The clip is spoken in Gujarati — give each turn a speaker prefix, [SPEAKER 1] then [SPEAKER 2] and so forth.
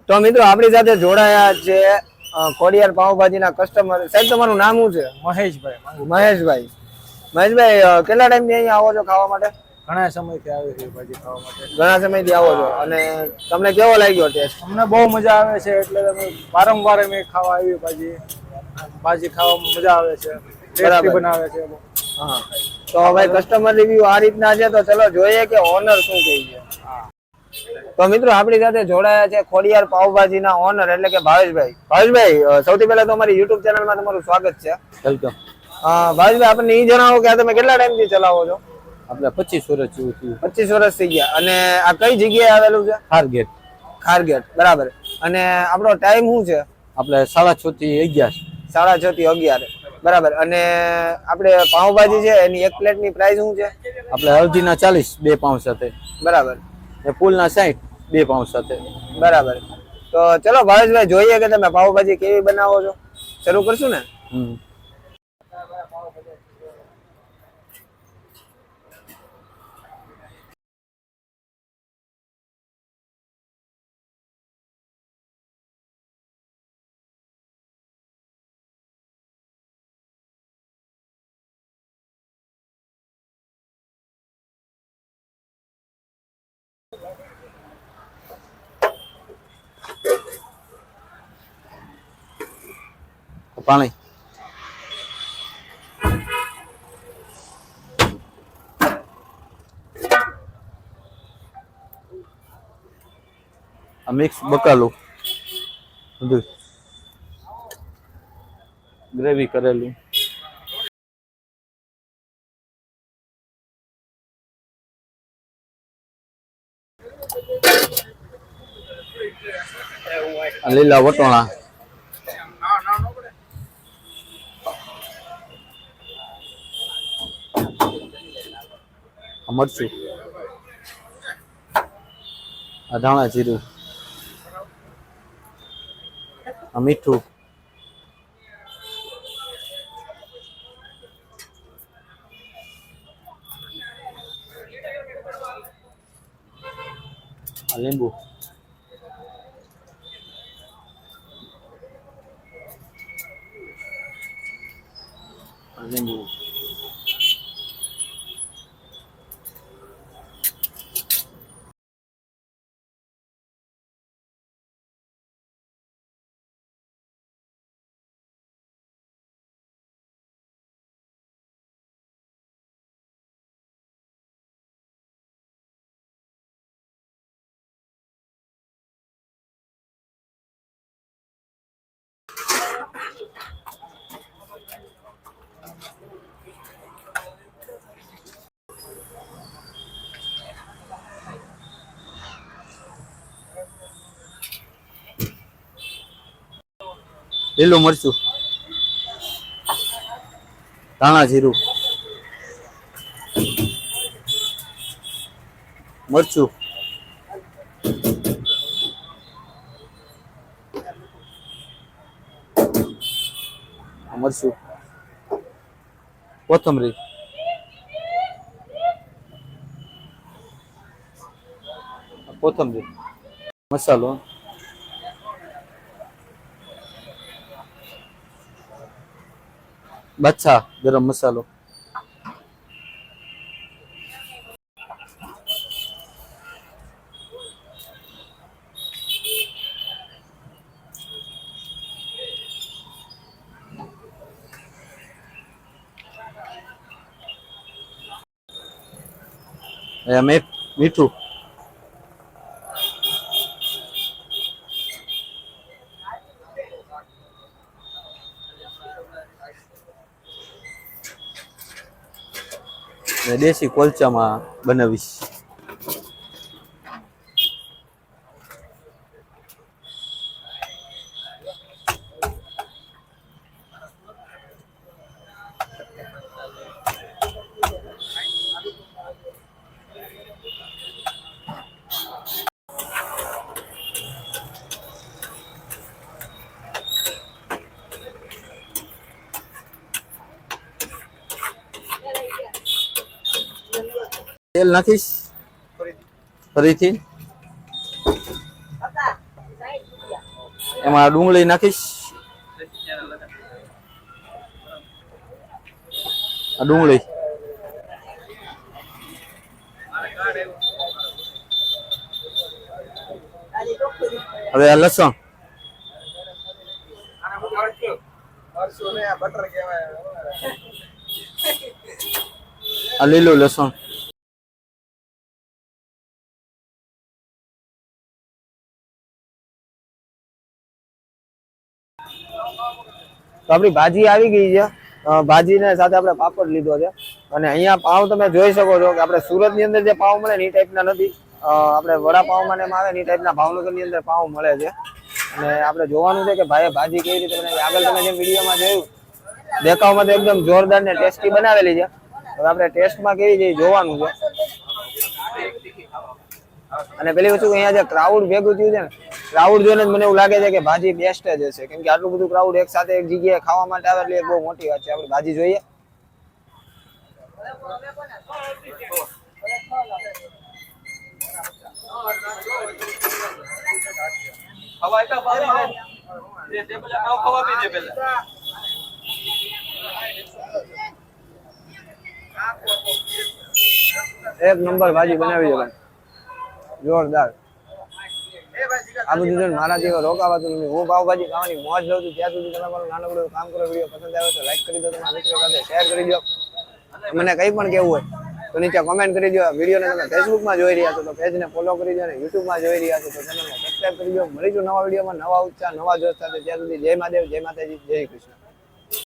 [SPEAKER 1] તો મિત્રો આપણી સાથે જોડાયા છે ખોડિયાર પાવભાજીના કસ્ટમર. સાહેબ તમારું નામ શું છે?
[SPEAKER 2] મહેશભાઈ.
[SPEAKER 1] મહેશભાઈ. મહેશભાઈ કેટલા ટાઈમથી અહીંયા આવો છો ખાવા માટે?
[SPEAKER 2] ઘણા સમયથી આવે છે ભાજી ખાવા માટે.
[SPEAKER 1] ઘણા સમયથી આવો છો અને તમને કેવો લાગ્યો ટેસ્ટ?
[SPEAKER 2] અમને બહુ મજા આવે છે એટલે અમે વારંવાર અમે ખાવા આવી ભાજી ખાવામાં મજા આવે છે. ટેસ્ટી બનાવે છે.
[SPEAKER 1] હા તો ભાઈ કસ્ટમર રિવ્યુ આ રીતના છે તો ચલો જોઈએ કે ઓનર શું કહે છે. તો મિત્રો આપણી સાથે જોડાયા છે ખોડિયાર પાવભાજીના ઓનર એટલે કે ભાવેશભાઈ. ભાવેશભાઈ સૌથી પહેલા તો અમારી યુટ્યુબ ચેનલમાં તમારું સ્વાગત છે.
[SPEAKER 2] વેલકમ.
[SPEAKER 1] ભાવેશભાઈ આપણને એ જણાવો કે આ તમે કેટલા ટાઈમથી ચલાવો છો?
[SPEAKER 2] આપણે 25 વર્ષ જેવું થયું.
[SPEAKER 1] 25 વર્ષ થઈ ગયા. અને આ કઈ જગ્યાએ આવેલું છે?
[SPEAKER 2] ખારગેટ.
[SPEAKER 1] ખારગેટ, બરાબર. અને આપણો ટાઈમ શું છે?
[SPEAKER 2] આપણે 6:30 થી 11.
[SPEAKER 1] 6:30 થી 11, બરાબર. અને આપણે પાવભાજી છે એની એક પ્લેટની પ્રાઇસ શું છે?
[SPEAKER 2] આપણે અડધીના 40 2 પાઉં સાથે,
[SPEAKER 1] બરાબર.
[SPEAKER 2] ને ફૂલના 60 2 પાઉં સાથે,
[SPEAKER 1] બરાબર. તો ચલો ભાવેશભાઈ જોઈએ કે તમે પાવભાજી કેવી બનાવો છો. શરૂ કરશું ને?
[SPEAKER 2] પાણી. આ મિક્સ બકાલું બધું ગ્રેવી કરેલું. લીલા વટોણા. મરચું, આ ધાણા જીરું, આ મીઠું, આ લીંબુ, આ લીંબુ, લીલું મરચું, ધાણા જીરું, મરચું, મરચું, કોથમરી, કોથમરી, મસાલો, બચ્છા ગરમ મસાલો, મીઠું, દેશી કોલચામાં બનાવીશ. તેલ નાખીશ ફરીથી.
[SPEAKER 1] એમાં ડુંગળી નાખીશ. આ ડુંગળી, હવે આ લસણ, આ લીલું લસણ, તો આપણી ભાજી આવી ગઈ છે. ભાજીને સાથે આપણે પાપડ લીધો છે અને અહીંયા પાવ તમે જોઈ શકો છો કે આપણે સુરત ની અંદર જે પાવ મળે ને એ ટાઈપના નથી. આપણે વડાપાવમાં ને એમ આવે ને એ ટાઈપના ભાવનગર ની અંદર પાવ મળે છે. અને આપણે જોવાનું છે કે ભાઈએ ભાજી કેવી રીતે બનાવી. આગળ તમે જેમ વિડીયોમાં જોયું દેખાવમાં તો એકદમ જોરદાર ને ટેસ્ટી બનાવેલી છે. હવે આપણે ટેસ્ટમાં કેવી છે જોવાનું છે. અને પેલી વસ્તુ અહીંયા જે ક્રાઉડ ભેગું થયું છે ને, ક્રાઉડ જોઈને મને એવું લાગે છે કે ભાજી બેસ્ટ જ હશે. કેમ કે આટલું બધું ક્રાઉડ એક સાથે એક જગ્યાએ ખાવા માટે આવે એટલે બહુ મોટી વાત છે. આપણે ભાજી જોઈએ. એક નંબર ભાજી બનાવી છે ભાઈ, જોરદાર. આ બધું જોઈને મારા જેવા રોકાવાતું નથી. હું પાવભાજી ખાવાની મોજ લઉં છું. ત્યાં સુધી તમે મારું નાનકડું કામ કરો. વિડીયો પસંદ આવે તો લાઈક કરી દો, તમારા મિત્રો સાથે શેર કરી દો. મને કંઈ પણ કેવું હોય તો નીચે કોમેન્ટ કરી દો. વિડીયોને તમે ફેસબુકમાં જોઈ રહ્યા છો તો પેજને ફોલો કરી દો અને યુટ્યુબમાં જોઈ રહ્યા છો તો ચેનલને સબસ્ક્રાઈબ કરી દો. મળીશું નવા વિડીયોમાં, નવા ઉત્સાહ, નવા જોશ સાથે. ત્યાં સુધી જય મહાદેવ, જય માતાજી, જય કૃષ્ણ.